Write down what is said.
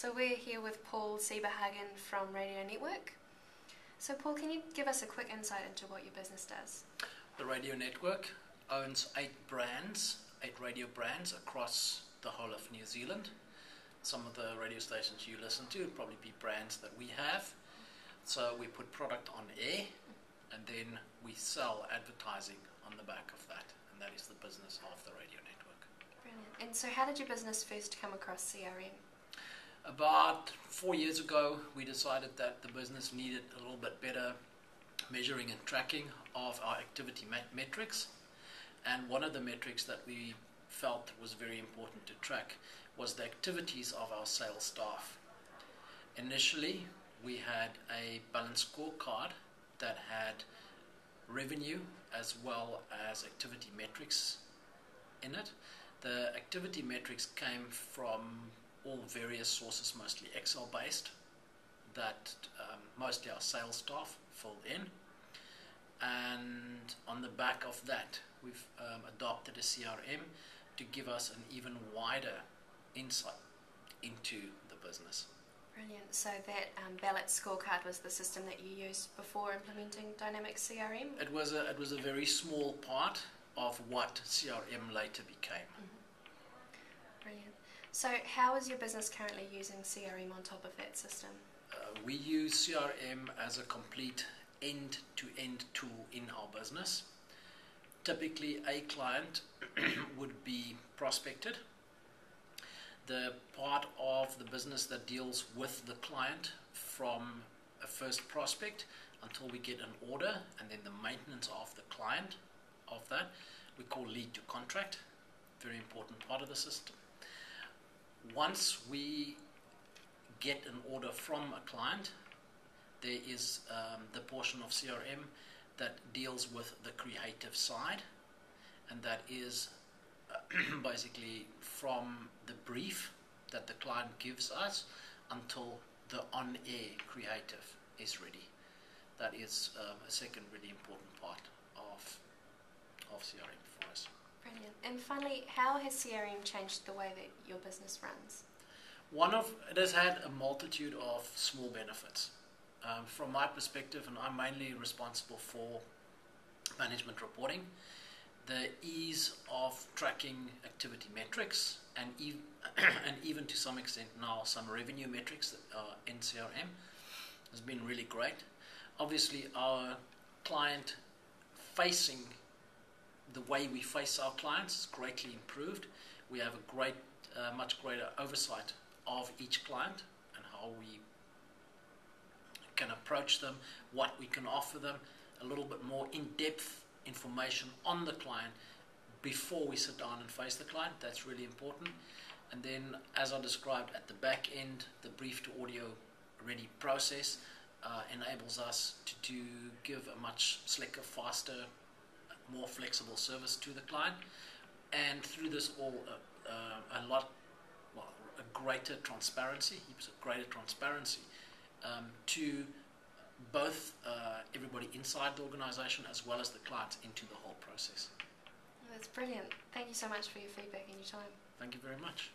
So we're here with Paul Sieberhagen from Radio Network. So Paul, can you give us a quick insight into what your business does? The Radio Network owns 8 radio brands across the whole of New Zealand. Some of the radio stations you listen to will probably be brands that we have. So we put product on air and then we sell advertising on the back of that. And that is the business of the Radio Network. Brilliant. And so how did your business first come across CRM? About 4 years ago, we decided that the business needed a little bit better measuring and tracking of our activity metrics. And one of the metrics that we felt was very important to track was the activities of our sales staff. Initially, we had a balanced scorecard that had revenue as well as activity metrics in it. The activity metrics came from all various sources, mostly Excel based, that mostly our sales staff filled in. And on the back of that, we've adopted a CRM to give us an even wider insight into the business. Brilliant. So that ballot scorecard was the system that you used before implementing Dynamic CRM? It was a very small part of what CRM later became. Mm-hmm. Brilliant. So how is your business currently using CRM on top of that system? We use CRM as a complete end-to-end tool in our business. Typically, a client would be prospected. The part of the business that deals with the client from a first prospect until we get an order, and then the maintenance of the client of that, we call lead to contract. Very important part of the system. Once we get an order from a client, there is the portion of CRM that deals with the creative side, and that is basically from the brief that the client gives us until the on-air creative is ready. That is a second really important part of CRM for us. Brilliant. And finally, how has CRM changed the way that your business runs? It has had a multitude of small benefits. From my perspective, and I'm mainly responsible for management reporting, the ease of tracking activity metrics and even to some extent now some revenue metrics that are in CRM has been really great. Obviously, our client facing, the way we face our clients is greatly improved. We have a much greater oversight of each client and how we can approach them, what we can offer them, a little bit more in-depth information on the client before we sit down and face the client. That's really important. And then, as I described at the back end, the brief to audio ready process enables us to give a much slicker, faster, more flexible service to the client, and through this all a greater transparency, to both everybody inside the organization as well as the clients into the whole process. That's brilliant. Thank you so much for your feedback and your time. Thank you very much.